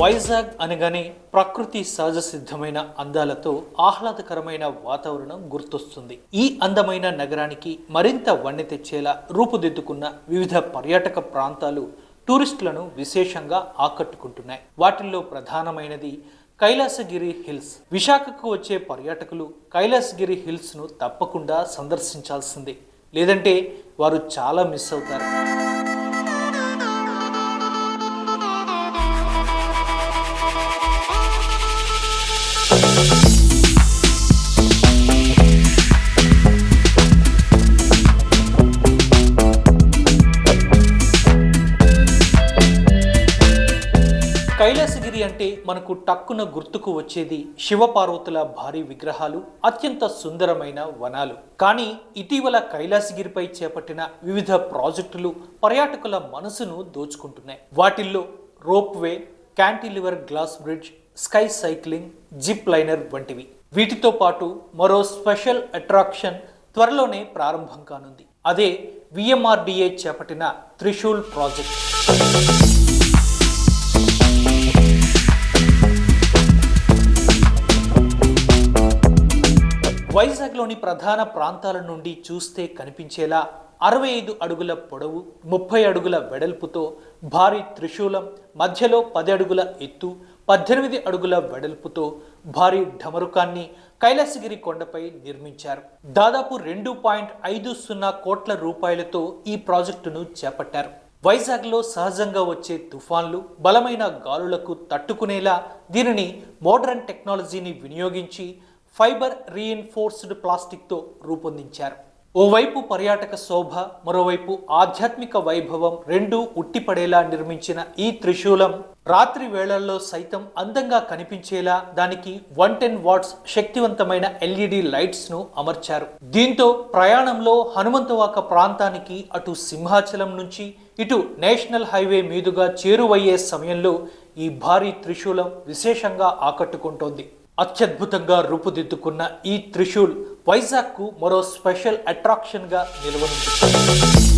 వైజాగ్ అనగానే ప్రకృతి సహజ సిద్ధమైన అందాలతో ఆహ్లాదకరమైన వాతావరణం గుర్తొస్తుంది. ఈ అందమైన నగరానికి మరింత వన్నె తెచ్చేలా రూపుదిద్దుకున్న వివిధ పర్యాటక ప్రాంతాలు టూరిస్టులను విశేషంగా ఆకట్టుకుంటున్నాయి. వాటిల్లో ప్రధానమైనది కైలాసగిరి హిల్స్. విశాఖకు వచ్చే పర్యాటకులు కైలాసగిరి హిల్స్ను తప్పకుండా సందర్శించాల్సిందే, లేదంటే వారు చాలా మిస్ అవుతారు. కైలాసగిరి అంటే మనకు టక్కున గుర్తుకు వచ్చేది శివపార్వతుల భారీ విగ్రహాలు, అత్యంత సుందరమైన వనాలు. కానీ ఇటీవల కైలాసగిరిపై చేపట్టిన వివిధ ప్రాజెక్టులు పర్యాటకుల మనసును దోచుకుంటున్నాయి. వాటిల్లో rope way, cantilever glass bridge, sky cycling, zip liner వంటివి. వీటితో పాటు మరో స్పెషల్ అట్రాక్షన్ త్వరలోనే ప్రారంభం కానుంది. అదే విఎంఆర్డిఏ చేపట్టిన త్రిశూల్ ప్రాజెక్ట్. వైజాగ్లోని ప్రధాన ప్రాంతాల నుండి చూస్తే కనిపించేలా 65 అడుగుల పొడవు, 30 అడుగుల వెడల్పుతో భారీ త్రిశూలం, మధ్యలో 10 అడుగుల ఎత్తు, 18 అడుగుల వెడల్పుతో భారీ ఢమరుకాన్ని కైలాసగిరి కొండపై నిర్మించారు. దాదాపు 2.50 కోట్ల రూపాయలతో ఈ ప్రాజెక్టును చేపట్టారు. వైజాగ్లో సహజంగా వచ్చే తుఫాన్లు, బలమైన గాలులకు తట్టుకునేలా దీనిని మోడర్న్ టెక్నాలజీని వినియోగించి ఫైబర్ రీఎన్ఫోర్స్డ్ ప్లాస్టిక్తో రూపొందించారు. ఓవైపు పర్యాటక శోభ, మరోవైపు ఆధ్యాత్మిక వైభవం రెండూ ఉట్టిపడేలా నిర్మించిన ఈ త్రిశూలం రాత్రి వేళల్లో సైతం అందంగా కనిపించేలా దానికి 110 వాట్స్ శక్తివంతమైన LED లైట్స్ను అమర్చారు. దీంతో ప్రయాణంలో హనుమంతవాక ప్రాంతానికి అటు సింహాచలం నుంచి ఇటు నేషనల్ హైవే మీదుగా చేరువయ్యే సమయంలో ఈ భారీ త్రిశూలం విశేషంగా ఆకట్టుకుంటోంది. అత్యద్భుతంగా రూపుదిద్దుకున్న ఈ త్రిశూల్ వైజాగ్కు మరో స్పెషల్ అట్రాక్షన్గా నిలవనుంది.